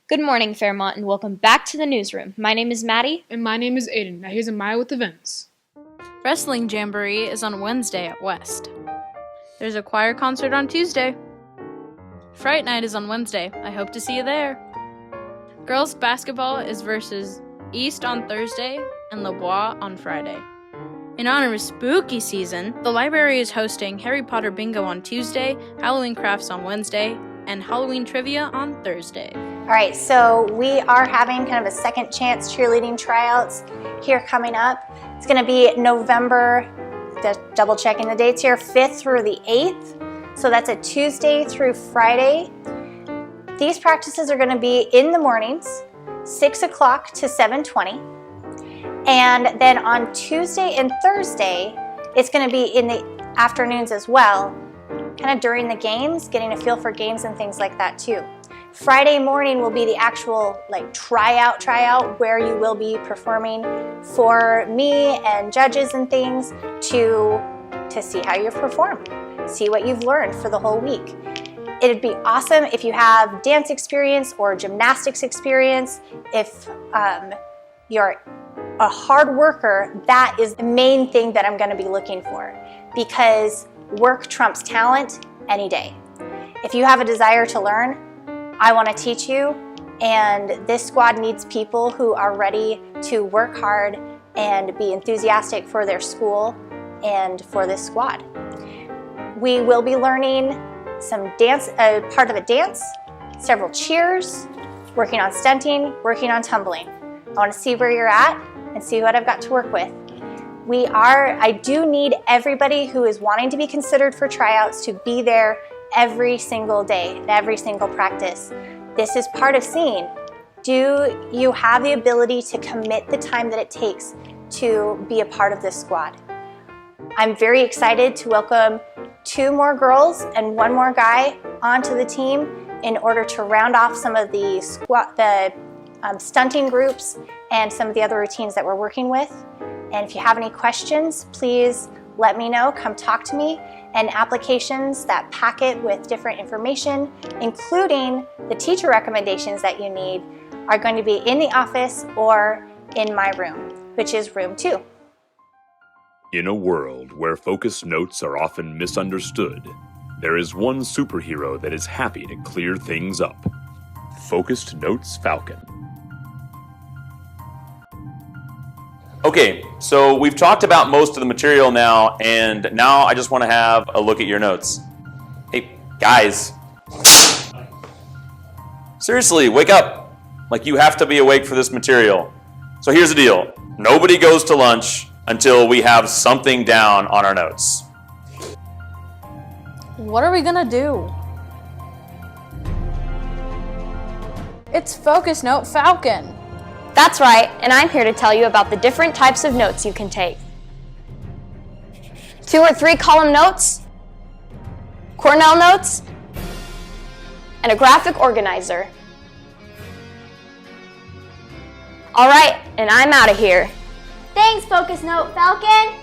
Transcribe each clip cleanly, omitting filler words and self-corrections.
Good morning, Fairmont, and welcome back to the Newsroom. My name is Maddie. And my name is Aiden. Now here's Amaya with events. Wrestling Jamboree is on Wednesday at West. There's a choir concert on Tuesday. Fright Night is on Wednesday. I hope to see you there. Girls basketball is versus East on Thursday and LeBois on Friday. In honor of spooky season, the library is hosting Harry Potter Bingo on Tuesday, Halloween crafts on Wednesday, and Halloween trivia on Thursday. All right, so we are having kind of a second chance cheerleading tryouts here coming up. It's gonna be November, just double checking the dates here, 5th through the 8th. So that's a Tuesday through Friday. These practices are gonna be in the mornings, 6 o'clock to 7:20. And then on Tuesday and Thursday, it's gonna be in the afternoons as well, kind of during the games, getting a feel for games and things like that too. Friday morning will be the actual tryout where you will be performing for me and judges and things to see how you perform, see what you've learned for the whole week. It'd be awesome if you have dance experience or gymnastics experience. If you're a hard worker, that is the main thing that I'm going to be looking for, because work trumps talent any day. If you have a desire to learn, I want to teach you, and this squad needs people who are ready to work hard and be enthusiastic for their school and for this squad. We will be learning some dance, part of a dance, several cheers, working on stunting, working on tumbling. I want to see where you're at and see what I've got to work with. I do need everybody who is wanting to be considered for tryouts to be there every single day, every single practice. This is part of seeing. Do you have the ability to commit the time that it takes to be a part of this squad? I'm very excited to welcome 2 more girls and 1 more guy onto the team in order to round off some of the stunting groups and some of the other routines that we're working with. And if you have any questions, please let me know, come talk to me. And applications, that packet with different information, including the teacher recommendations that you need, are going to be in the office or in my room, which is room 2. In a world where focused notes are often misunderstood, there is one superhero that is happy to clear things up. Focused Notes Falcon. Okay, so we've talked about most of the material now, and now I just want to have a look at your notes. Hey, guys. Seriously, wake up. Like, you have to be awake for this material. So here's the deal. Nobody goes to lunch until we have something down on our notes. What are we gonna do? It's Focus Note Falcon. That's right, and I'm here to tell you about the different types of notes you can take. 2 or 3 column notes, Cornell notes, and a graphic organizer. All right, and I'm out of here. Thanks, Focus Note Falcon!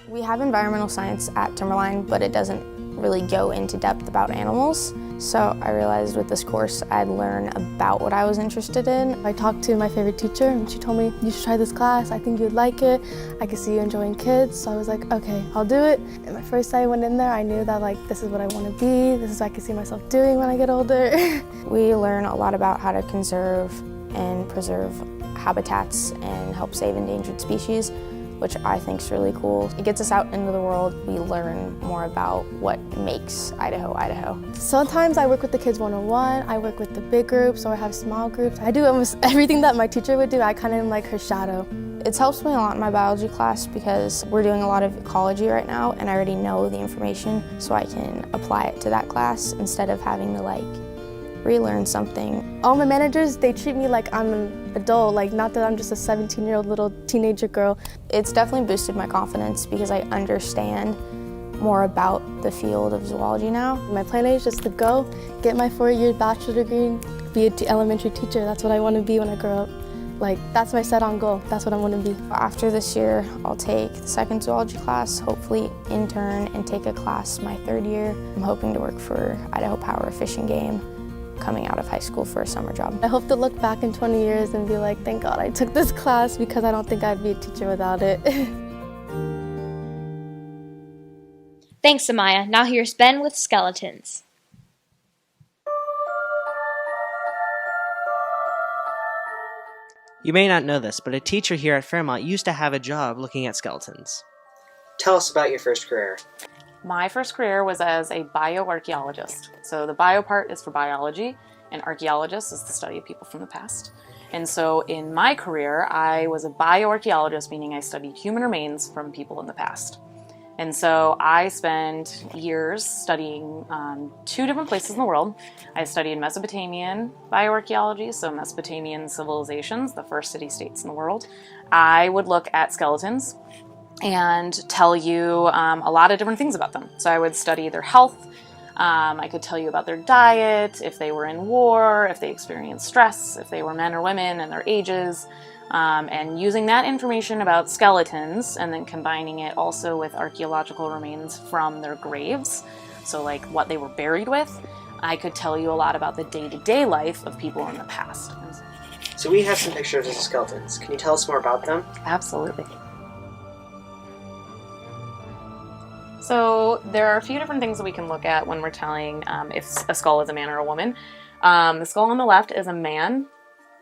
We have environmental science at Timberline, but it doesn't really go into depth about animals. So I realized with this course I'd learn about what I was interested in. I talked to my favorite teacher and she told me, you should try this class, I think you'd like it. I could see you enjoying kids, so I was like, okay, I'll do it. And my first day I went in there, I knew that this is what I want to be, this is what I can see myself doing when I get older. We learn a lot about how to conserve and preserve habitats and help save endangered species, which I think is really cool. It gets us out into the world. We learn more about what makes Idaho, Idaho. Sometimes I work with the Kids 101, I work with the big groups, or I have small groups. I do almost everything that my teacher would do. I kind of am like her shadow. It's helped me a lot in my biology class because we're doing a lot of ecology right now and I already know the information, so I can apply it to that class instead of having to relearn something. All my managers, they treat me like I'm an adult, not that I'm just a 17-year-old little teenager girl. It's definitely boosted my confidence because I understand more about the field of zoology now. My plan is just to go, get my 4-year bachelor degree, be an elementary teacher. That's what I want to be when I grow up. Like, that's my set on goal. That's what I want to be. After this year, I'll take the second zoology class, hopefully intern and take a class my third year. I'm hoping to work for Idaho Power Fish and Game coming out of high school for a summer job. I hope to look back in 20 years and be like, thank God I took this class, because I don't think I'd be a teacher without it. Thanks, Amaya. Now here's Ben with skeletons. You may not know this, but a teacher here at Fairmont used to have a job looking at skeletons. Tell us about your first career. My first career was as a bioarchaeologist. So the bio part is for biology, and archaeologist is the study of people from the past. And so in my career, I was a bioarchaeologist, meaning I studied human remains from people in the past. And so I spent years studying 2 different places in the world. I studied Mesopotamian bioarchaeology, so Mesopotamian civilizations, the first city-states in the world. I would look at skeletons and tell you a lot of different things about them. So I would study their health. I could tell you about their diet, if they were in war, if they experienced stress, if they were men or women, and their ages. And using that information about skeletons and then combining it also with archaeological remains from their graves, so like what they were buried with, I could tell you a lot about the day-to-day life of people in the past. So we have some pictures of the skeletons. Can you tell us more about them? Absolutely. So there are a few different things that we can look at when we're telling if a skull is a man or a woman. The skull on the left is a man,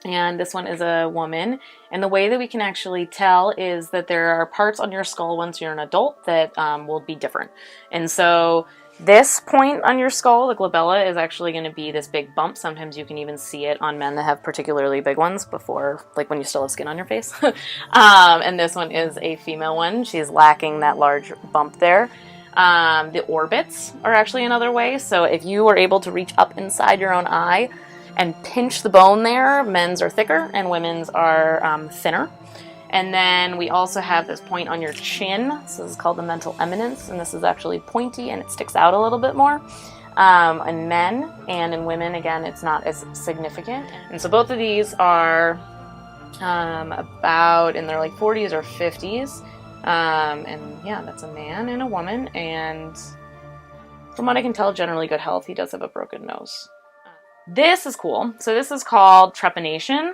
and this one is a woman. And the way that we can actually tell is that there are parts on your skull once you're an adult that will be different. And so this point on your skull, the glabella, is actually going to be this big bump. Sometimes you can even see it on men that have particularly big ones before, like when you still have skin on your face. And this one is a female one. She's lacking that large bump there. The orbits are actually another way. So if you were able to reach up inside your own eye and pinch the bone there, men's are thicker and women's are thinner. And then we also have this point on your chin. This is called the mental eminence, and this is actually pointy and it sticks out a little bit more. In men and in women, again, it's not as significant. And so both of these are about in their like 40s or 50s. And yeah, that's a man and a woman, and from what I can tell, generally good health. He does have a broken nose. This is cool. So this is called trepanation.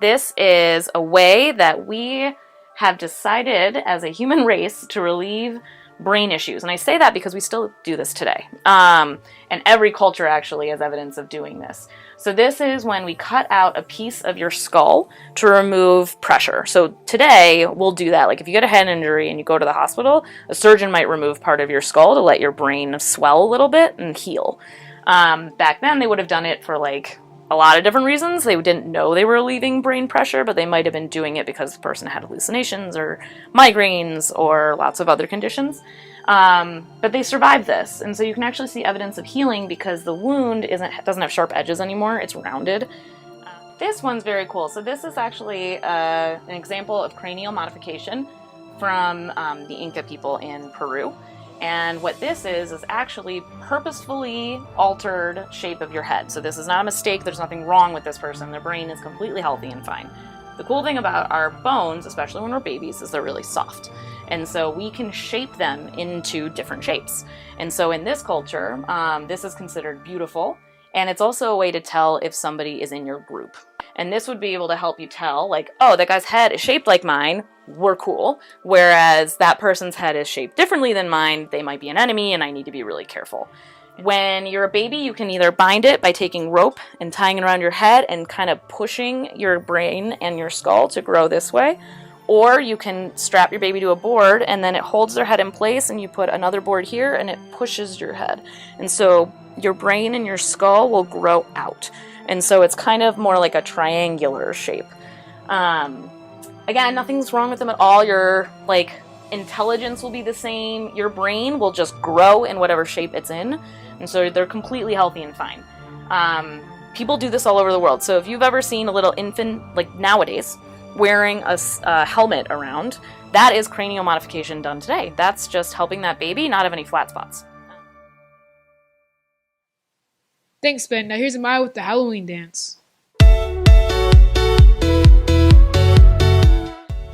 This is a way that we have decided as a human race to relieve brain issues. And I say that because we still do this today. And every culture actually has evidence of doing this. So this is when we cut out a piece of your skull to remove pressure. So today we'll do that. Like if you get a head injury and you go to the hospital, a surgeon might remove part of your skull to let your brain swell a little bit and heal. Back then they would have done it for like a lot of different reasons. They didn't know they were relieving brain pressure, but they might have been doing it because the person had hallucinations or migraines or lots of other conditions. But they survived this, and so you can actually see evidence of healing because the wound doesn't have sharp edges anymore. It's rounded. This one's very cool. So this is actually an example of cranial modification from the Inca people in Peru. And what this is actually purposefully altered shape of your head. So this is not a mistake. There's nothing wrong with this person. Their brain is completely healthy and fine. The cool thing about our bones, especially when we're babies, is they're really soft. And so we can shape them into different shapes. And so in this culture, this is considered beautiful. And it's also a way to tell if somebody is in your group. And this would be able to help you tell, like, oh, that guy's head is shaped like mine, we're cool. Whereas that person's head is shaped differently than mine, they might be an enemy and I need to be really careful. When you're a baby, you can either bind it by taking rope and tying it around your head and kind of pushing your brain and your skull to grow this way. Or you can strap your baby to a board and then it holds their head in place and you put another board here and it pushes your head. And so your brain and your skull will grow out. And so it's kind of more like a triangular shape. Again, nothing's wrong with them at all. Your intelligence will be the same. Your brain will just grow in whatever shape it's in. And so they're completely healthy and fine. People do this all over the world. So if you've ever seen a little infant, like nowadays, wearing a helmet around, that is cranial modification done today. That's just helping that baby not have any flat spots. Thanks, Ben. Now here's Amaya with the Halloween dance.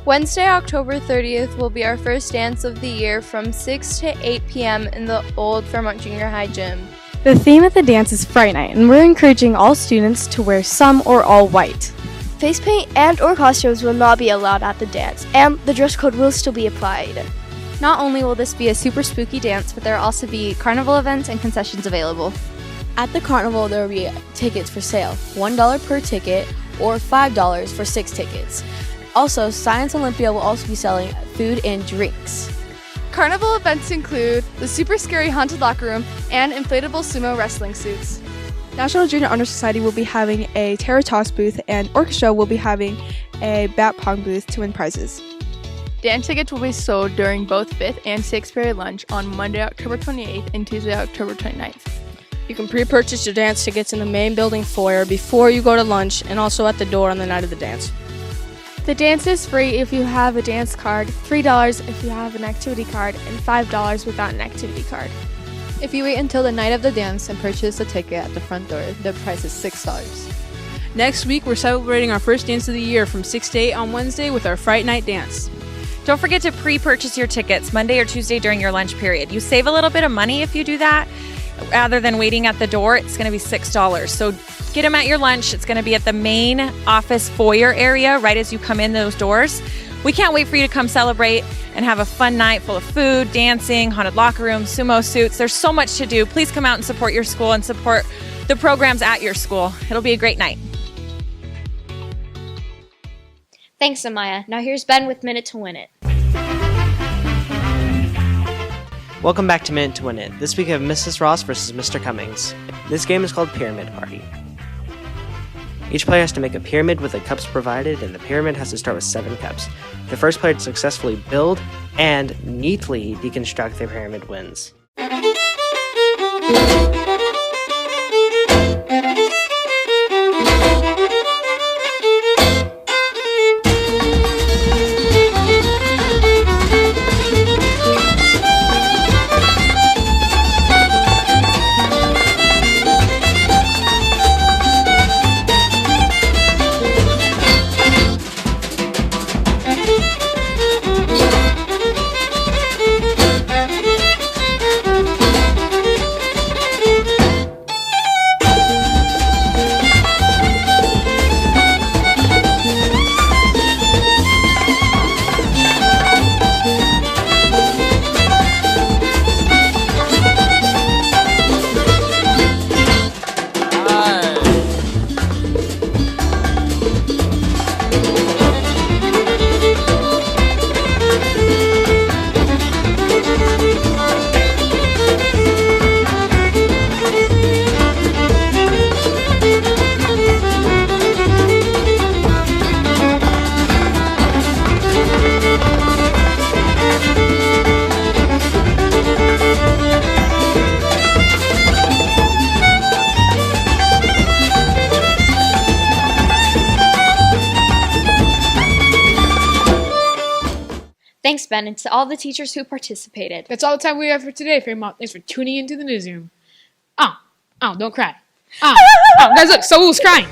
Wednesday, October 30th will be our first dance of the year from 6 to 8 p.m. in the old Fairmont Junior High gym. The theme of the dance is Fright Night, and we're encouraging all students to wear some or all white. Face paint and or costumes will not be allowed at the dance, and the dress code will still be applied. Not only will this be a super spooky dance, but there will also be carnival events and concessions available. At the carnival, there will be tickets for sale, $1 per ticket or $5 for 6 tickets. Also, Science Olympia will also be selling food and drinks. Carnival events include the super scary haunted locker room and inflatable sumo wrestling suits. National Junior Honor Society will be having a terror toss booth, and Orchestra will be having a bat pong booth to win prizes. Dance tickets will be sold during both 5th and 6th period lunch on Monday, October 28th and Tuesday, October 29th. You can pre-purchase your dance tickets in the main building foyer before you go to lunch, and also at the door on the night of the dance. The dance is free if you have a dance card, $3 if you have an activity card, and $5 without an activity card. If you wait until the night of the dance and purchase a ticket at the front door, the price is $6. Next week, we're celebrating our first dance of the year from 6 to 8 on Wednesday with our Fright Night dance. Don't forget to pre-purchase your tickets Monday or Tuesday during your lunch period. You save a little bit of money if you do that. Rather than waiting at the door, it's going to be $6. So get them at your lunch. It's going to be at the main office foyer area right as you come in those doors. We can't wait for you to come celebrate and have a fun night full of food, dancing, haunted locker rooms, sumo suits. There's so much to do. Please come out and support your school and support the programs at your school. It'll be a great night. Thanks, Amaya. Now here's Ben with Minute to Win It. Welcome back to Minute to Win It. This week I have Mrs. Ross versus Mr. Cummings. This game is called Pyramid Party. Each player has to make a pyramid with the cups provided, and the pyramid has to start with 7 cups. The first player to successfully build and neatly deconstruct the pyramid wins. Thanks, Ben, and to all the teachers who participated. That's all the time we have for today, Fairmont. Thanks for tuning into the newsroom. Oh, don't cry. Oh, guys, look, Saul's crying.